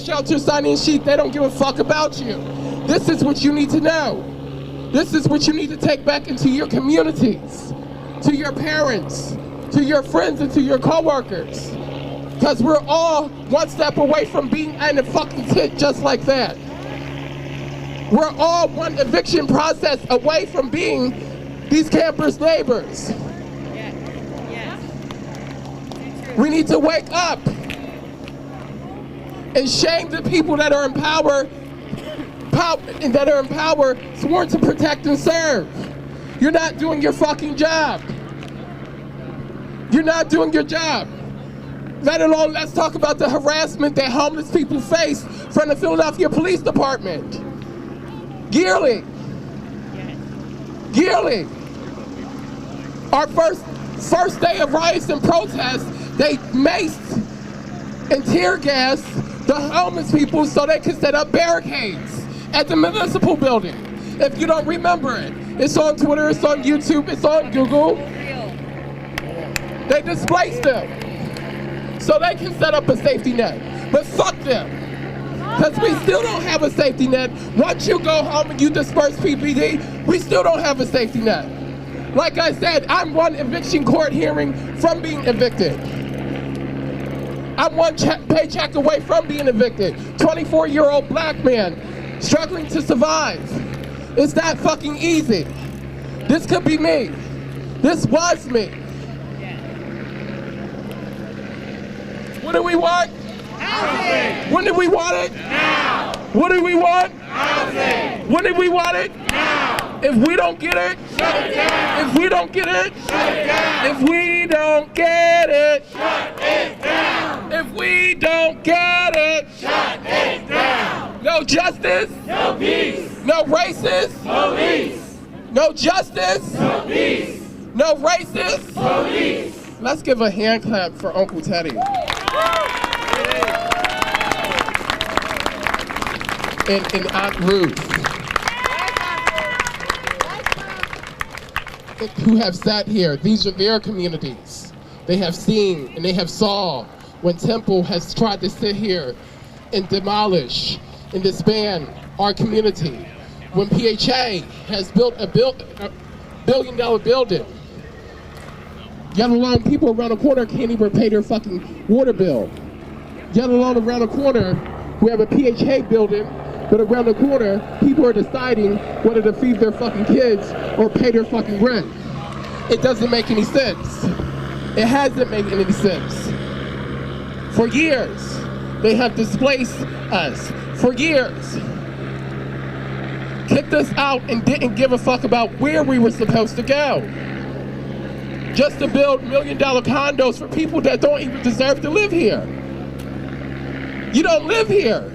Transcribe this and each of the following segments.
shelter sign-in sheet, they don't give a fuck about you. This is what you need to know. This is what you need to take back into your communities, to your parents, to your friends, and to your coworkers. Because we're all one step away from being in a fucking tit just like that. We're all one eviction process away from being these campers' neighbors. We need to wake up and shame the people that are in power, sworn to protect and serve. You're not doing your fucking job. You're not doing your job. Let alone, let's talk about the harassment that homeless people face from the Philadelphia Police Department. Yearly. Our first day of riots and protests, they maced and tear gassed the homeless people so they could set up barricades at the municipal building. If you don't remember it, it's on Twitter, it's on YouTube, it's on Google. They displaced them so they can set up a safety net. But fuck them, because we still don't have a safety net. Once you go home and you disperse PPD, we still don't have a safety net. Like I said, I'm one eviction court hearing from being evicted. I'm one paycheck away from being evicted. 24-year-old black man struggling to survive. It's that fucking easy. This could be me. This was me. What do we want? Housing. When do we want it? Now. What do we want? Housing. When do we want it? Now. If we don't get it, shut it down. If we don't get it, shut it down. If we don't get it, shut it down. If we don't get it, shut it down. No justice, no peace. No racist, police. No justice, no peace. No racist, police. Let's give a hand clap for Uncle Teddy. And Aunt Ruth, who have sat here. These are their communities. They have seen and they have saw when Temple has tried to sit here and demolish and disband our community. When PHA has built a billion-dollar building, yet alone people around the corner can't even pay their fucking water bill. Yet alone around the corner, we have a PHA building, but around the corner, people are deciding whether to feed their fucking kids or pay their fucking rent. It doesn't make any sense. It hasn't made any sense. For years, they have displaced us. For years, kicked us out and didn't give a fuck about where we were supposed to go. Just to build million-dollar condos for people that don't even deserve to live here. You don't live here.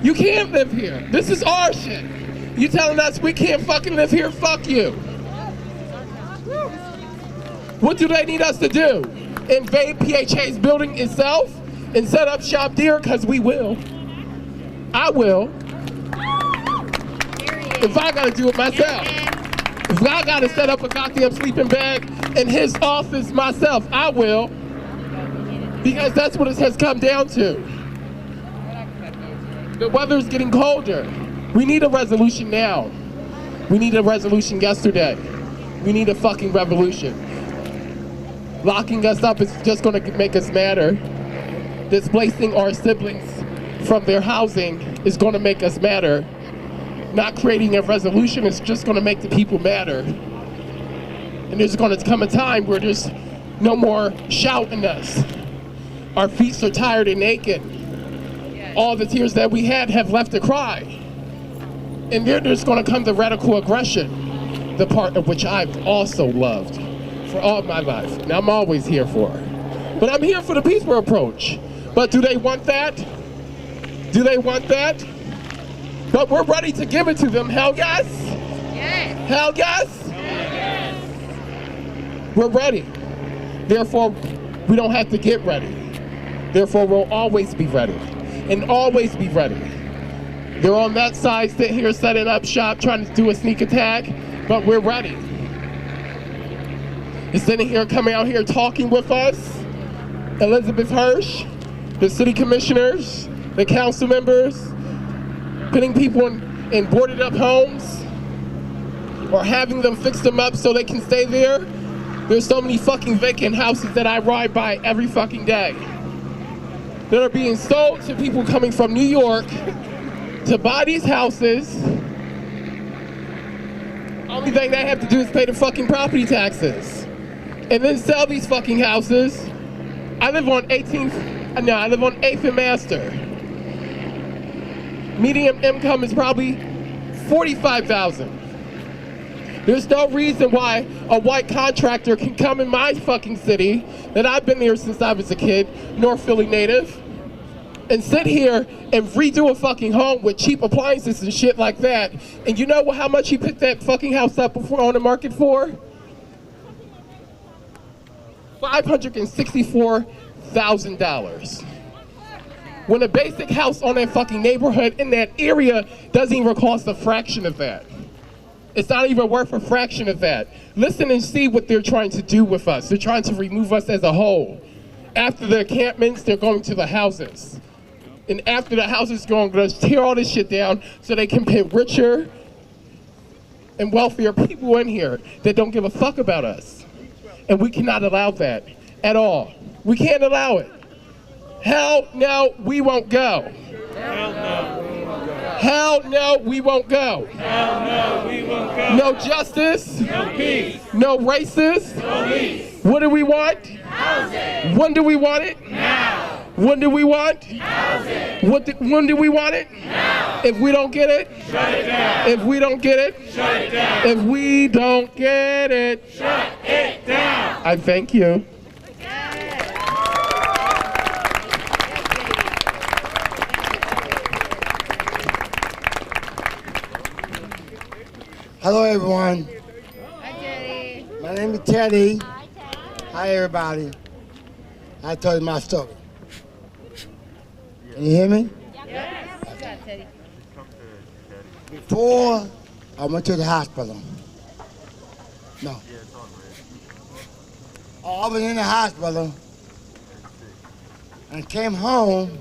You can't live here. This is our shit. You telling us we can't fucking live here? Fuck you. What do they need us to do? Invade PHA's building itself and set up shop there? Because we will. I will. If I gotta do it myself. If I gotta set up a goddamn sleeping bag in his office myself, I will. Because that's what it has come down to. The weather's getting colder. We need a resolution now. We need a resolution yesterday. We need a fucking revolution. Locking us up is just gonna make us madder. Displacing our siblings from their housing is gonna make us madder. Not creating a resolution is just gonna make the people madder. And there's gonna come a time where there's no more shouting us. Our feet are tired and naked. All the tears that we had have left to cry. And there's gonna come the radical aggression, the part of which I've also loved for all my life. And I'm always here for. But I'm here for the peaceful approach. But do they want that? Do they want that? But we're ready to give it to them. Hell yes? Yes. Hell yes? Yes. We're ready. Therefore, we don't have to get ready. Therefore, we'll always be ready. And always be ready. They're on that side, sitting here setting up shop, trying to do a sneak attack, but we're ready. They're sitting here, coming out here talking with us. Elizabeth Hirsch, the city commissioners, the council members, putting people in boarded up homes, or having them fix them up so they can stay there. There's so many fucking vacant houses that I ride by every fucking day that are being sold to people coming from New York to buy these houses. Only thing they have to do is pay the fucking property taxes and then sell these fucking houses. I live on 8th and Master. Median income is probably $45,000. There's no reason why a white contractor can come in my fucking city, that I've been here since I was a kid, North Philly native, and sit here and redo a fucking home with cheap appliances and shit like that. And you know how much he picked that fucking house up before on the market for? $564,000. When a basic house on that fucking neighborhood in that area doesn't even cost a fraction of that. It's not even worth a fraction of that. Listen and see what they're trying to do with us. They're trying to remove us as a whole. After the encampments, they're going to the houses. And after the houses, they're going to tear all this shit down so they can put richer and wealthier people in here that don't give a fuck about us. And we cannot allow that at all. We can't allow it. Hell no, we won't go. Hell no. Hell no, we won't go. Hell no, we won't go. No justice. No peace. No racists. Police. What do we want? Housing. When do we want it? Now. When do we want? Housing. When do we want it? Now. If we don't get it? Shut it down. If we don't get it? Shut it down. If we don't get it? Shut it down. I thank you. Hello, everyone. Hi, Teddy. My name is Teddy. Hi, everybody. I told you my story. Can you hear me? Yes. Okay. Teddy. Before I went to the hospital. No. I was in the hospital and came home.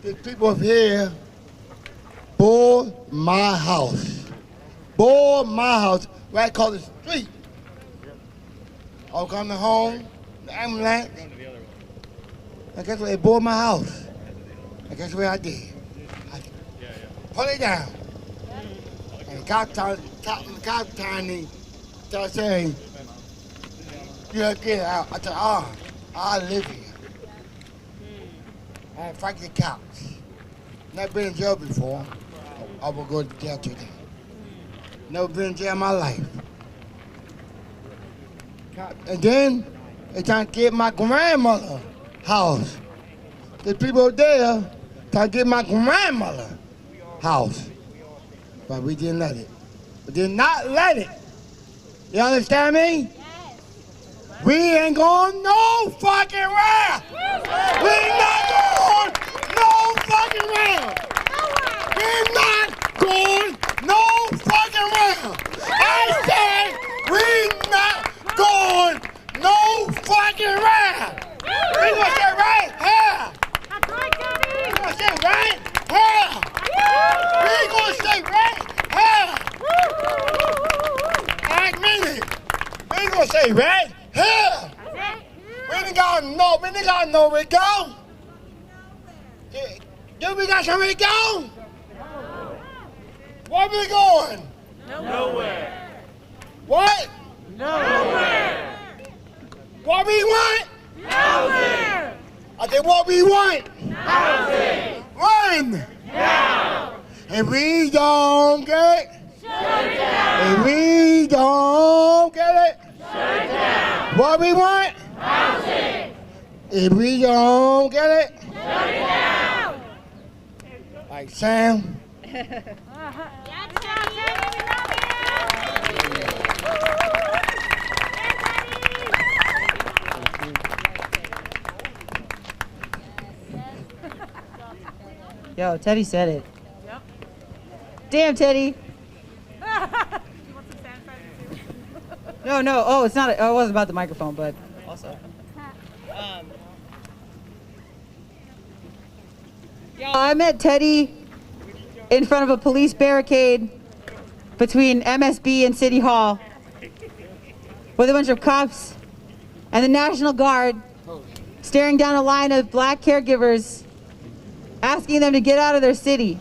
The people up here bought my house. Bought my house right across the street. I was coming home, the ambulance. And guess what? They bought my house. And guess what I did? I put it down. And the cop started saying, you have to get out. I said, I live here. I fight the cops. Never been in jail before. I will go to jail today. Never been in jail in my life. And then they trying to get my grandmother house. The people there trying to get my grandmother house. But we didn't let it. We did not let it. You understand me? Yes. We ain't going no fucking round. We ain't not going no fucking round. We're not going no fucking round. I said we not going no fucking round. We gonna stay right here. That's right, Teddy. We gonna stay right here. We gonna stay right here. I mean it. We gonna stay right here. We ain't got nowhere to go. Do we got somewhere to go? Where we going? Nowhere. What? Nowhere. What we want? Housing. I said what we want? Housing. Run! Now. If we don't get it, Shut it down. if we don't get it, Shut it down. what we want? Housing. If we don't get it, Shut it down. like Sam, Yo, Teddy said it. Yep. Damn, Teddy. No. Oh, it's not. It wasn't about the microphone, but also. I met Teddy in front of a police barricade between MSB and City Hall with a bunch of cops and the National Guard staring down a line of black caregivers asking them to get out of their city.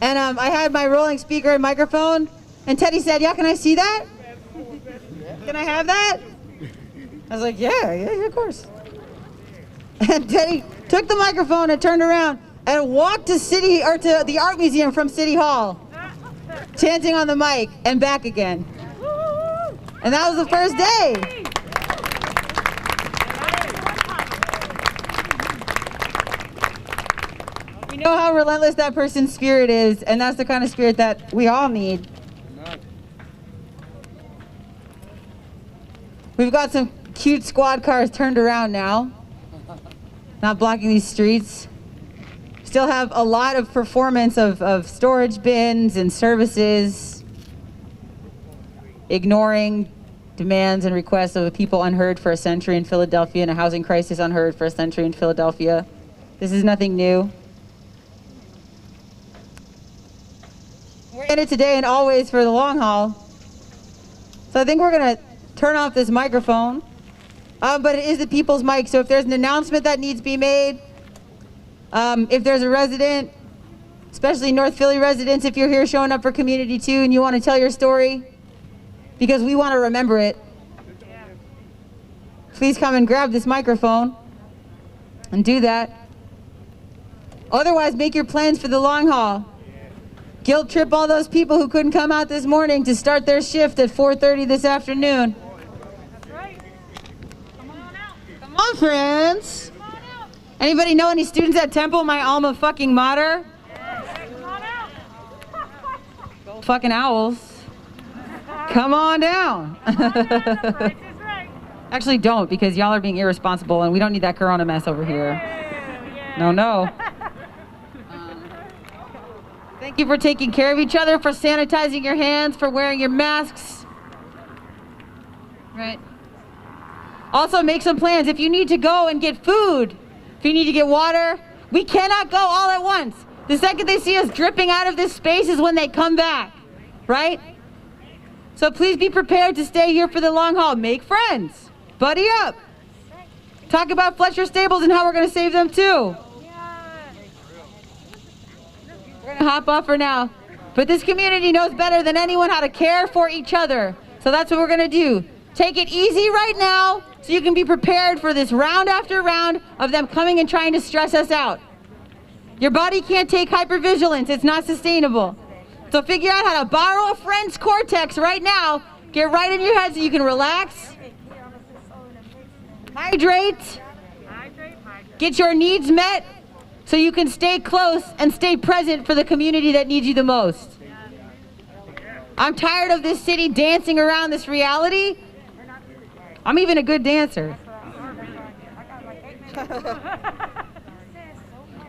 And I had my rolling speaker and microphone, and Teddy said, "Yeah, can I see that? Can I have that?" I was like, yeah, of course. And Teddy took the microphone and turned around and walked to the art museum from City Hall, chanting on the mic and back again. And that was the first day. We know how relentless that person's spirit is, and that's the kind of spirit that we all need. We've got some cute squad cars turned around now, not blocking these streets. Still have a lot of performance of storage bins and services, ignoring demands and requests of the people unheard for a century in Philadelphia and a housing crisis unheard for a century in Philadelphia. This is nothing new. We're in it today and always for the long haul. So I think we're gonna turn off this microphone, but it is the people's mic, so if there's an announcement that needs to be made, if there's a resident, especially North Philly residents, if you're here showing up for Community 2 and you want to tell your story, because we want to remember it, please come and grab this microphone and do that. Otherwise, make your plans for the long haul. Guilt trip all those people who couldn't come out this morning to start their shift at 4:30 this afternoon. That's right. Come on out. Come on, friends. Come on out. Anybody know any students at Temple, my alma fucking mater? Come on out. Go fucking Owls. Come on down. Price is right. Actually, don't, because y'all are being irresponsible and we don't need that corona mess over here. No. Thank you for taking care of each other, for sanitizing your hands, for wearing your masks. Right. Also, make some plans. If you need to go and get food, if you need to get water, we cannot go all at once. The second they see us dripping out of this space is when they come back, right? So please be prepared to stay here for the long haul. Make friends. Buddy up. Talk about Fletcher Stables and how we're going to save them too. We're going to hop off for now. But this community knows better than anyone how to care for each other. So that's what we're going to do. Take it easy right now so you can be prepared for this round after round of them coming and trying to stress us out. Your body can't take hypervigilance. It's not sustainable. So figure out how to borrow a friend's cortex right now. Get right in your head so you can relax. Hydrate. Get your needs met so you can stay close and stay present for the community that needs you the most. I'm tired of this city dancing around this reality. I'm even a good dancer.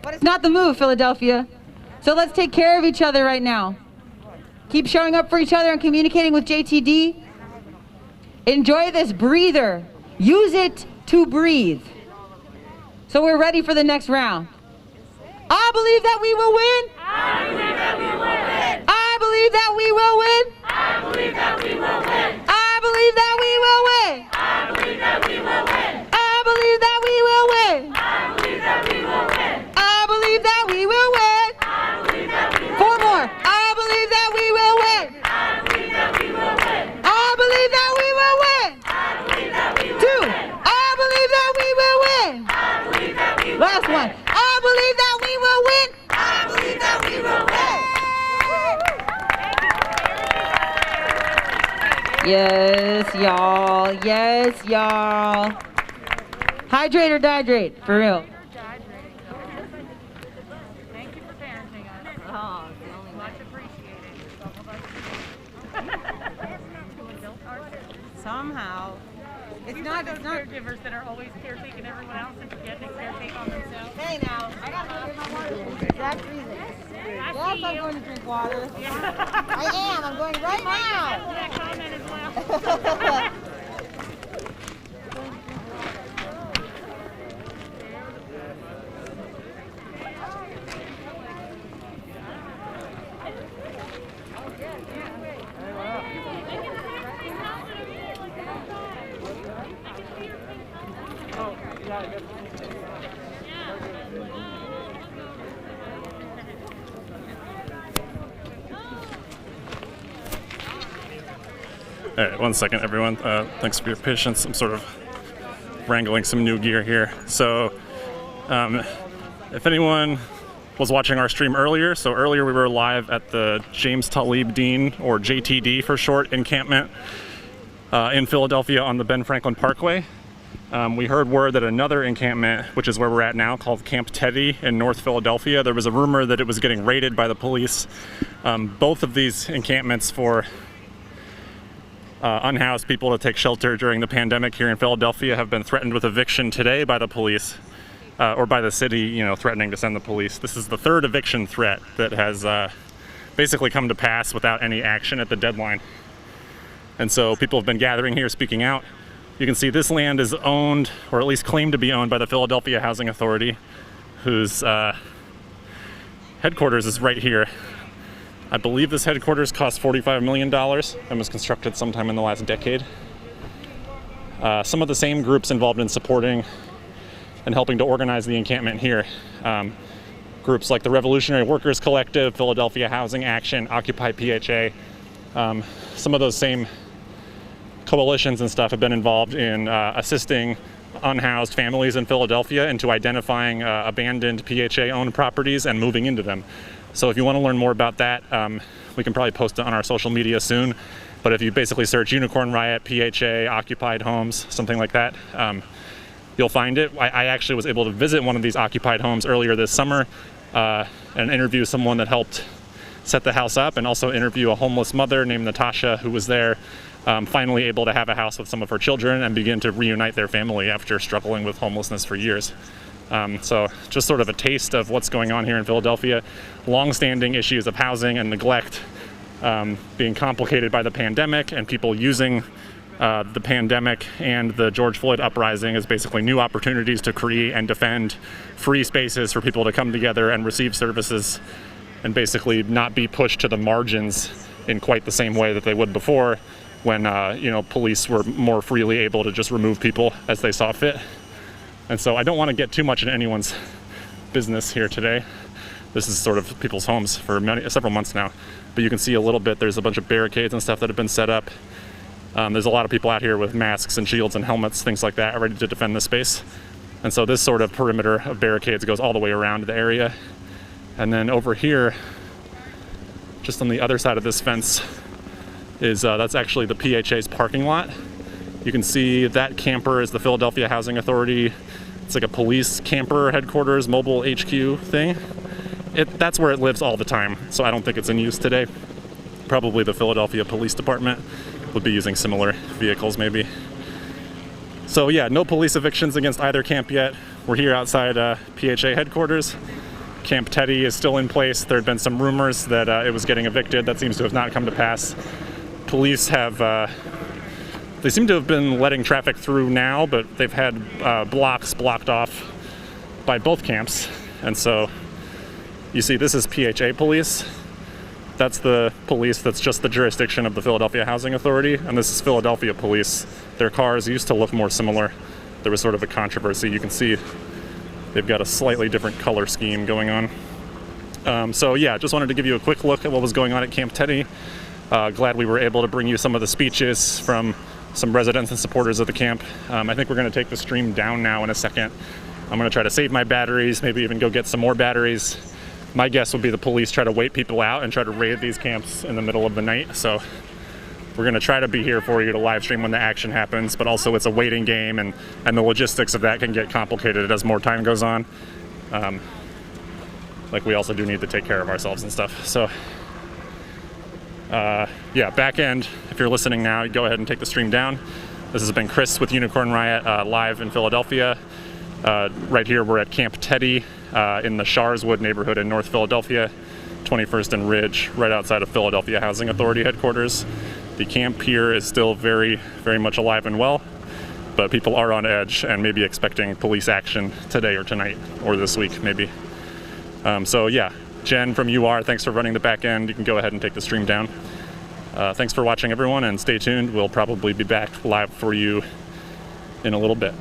But it's not the move, Philadelphia. So let's take care of each other right now. Keep showing up for each other and communicating with JTD. Enjoy this breather. Use it to breathe. So we're ready for the next round. I believe that we will win. I believe that we will win. I believe that we will win. I believe that we will win. I believe that we will win. I believe that we will win. I believe that we will win. I believe that we will win. I believe that we will win. I believe that we will win. Four more. I believe that we will win. I believe that we will win. I believe that we will win. I believe that we will Two. win. I believe that we will win. I believe that we will Last one. I believe that we will win. I believe that we will win. Yes, y'all. Yes, y'all. Hydrate or dihydrate, for real. Thank you for parenting us. Oh, much appreciated. Somehow. It's not Caregivers that are always caretaking everyone else and forget to caretake on themselves. Hey now, I gotta go get my water for the exact reason. Yes, I'm going to drink water. I am. I'm going right now. That comment as well. All right, 1 second, everyone. Thanks for your patience. I'm sort of wrangling some new gear here. So, if anyone was watching our stream earlier, so earlier we were live at the James Talib Dean, or JTD for short, encampment in Philadelphia on the Ben Franklin Parkway. We heard word that another encampment, which is where we're at now, called Camp Teddy in North Philadelphia, there was a rumor that it was getting raided by the police. Both of these encampments for unhoused people to take shelter during the pandemic here in Philadelphia have been threatened with eviction today by the police, or by the city, you know, threatening to send the police. This is the third eviction threat that has basically come to pass without any action at the deadline. And so people have been gathering here, speaking out. You can see this land is owned, or at least claimed to be owned, by the Philadelphia Housing Authority, whose headquarters is right here. I believe this headquarters cost $45 million and was constructed sometime in the last decade. Some of the same groups involved in supporting and helping to organize the encampment here. Groups like the Revolutionary Workers Collective, Philadelphia Housing Action, Occupy PHA. Some of those same coalitions and stuff have been involved in assisting unhoused families in Philadelphia into identifying abandoned PHA-owned properties and moving into them. So if you want to learn more about that, we can probably post it on our social media soon. But if you basically search Unicorn Riot, PHA, occupied homes, something like that, you'll find it. I actually was able to visit one of these occupied homes earlier this summer and interview someone that helped set the house up, and also interview a homeless mother named Natasha who was there, finally able to have a house with some of her children and begin to reunite their family after struggling with homelessness for years. So just sort of a taste of what's going on here in Philadelphia. Long-standing issues of housing and neglect being complicated by the pandemic, and people using the pandemic and the George Floyd uprising as basically new opportunities to create and defend free spaces for people to come together and receive services, and basically not be pushed to the margins in quite the same way that they would before, when you know, police were more freely able to just remove people as they saw fit. And so I don't want to get too much into anyone's business here today. This is sort of people's homes for several months now, but you can see a little bit, there's a bunch of barricades and stuff that have been set up. There's a lot of people out here with masks and shields and helmets, things like that, ready to defend the space. And so this sort of perimeter of barricades goes all the way around the area. And then over here, just on the other side of this fence, is that's actually the PHA's parking lot. You can see that camper is the Philadelphia Housing Authority. It's like a police camper headquarters, mobile HQ thing. That's where it lives all the time, so I don't think it's in use today. Probably the Philadelphia Police Department would be using similar vehicles maybe. So yeah, no police evictions against either camp yet. We're here outside PHA headquarters. Camp Teddy is still in place. There had been some rumors that it was getting evicted. That seems to have not come to pass. Police have, they seem to have been letting traffic through now, but they've had blocks blocked off by both camps. And so you see, this is PHA police. That's the police that's just the jurisdiction of the Philadelphia Housing Authority. And this is Philadelphia police. Their cars used to look more similar. There was sort of a controversy. You can see they've got a slightly different color scheme going on. So yeah, just wanted to give you a quick look at what was going on at Camp Teddy. Glad we were able to bring you some of the speeches from some residents and supporters of the camp. I think we're going to take the stream down now in a second. I'm going to try to save my batteries, maybe even go get some more batteries. My guess would be the police try to wait people out and try to raid these camps in the middle of the night. So we're going to try to be here for you to live stream when the action happens, but also it's a waiting game, and the logistics of that can get complicated as more time goes on. Like, we also do need to take care of ourselves and stuff. So yeah, back end, if you're listening now, go ahead and take the stream down. This has been Chris with Unicorn Riot, live in Philadelphia. Right here, we're at Camp Teddy in the Sharswood neighborhood in North Philadelphia, 21st and Ridge, right outside of Philadelphia Housing Authority headquarters. The camp here is still very, very much alive and well, but people are on edge and maybe expecting police action today or tonight or this week, maybe. So yeah, Jen from UR, thanks for running the back end. You can go ahead and take the stream down. Thanks for watching, everyone, and stay tuned. We'll probably be back live for you in a little bit.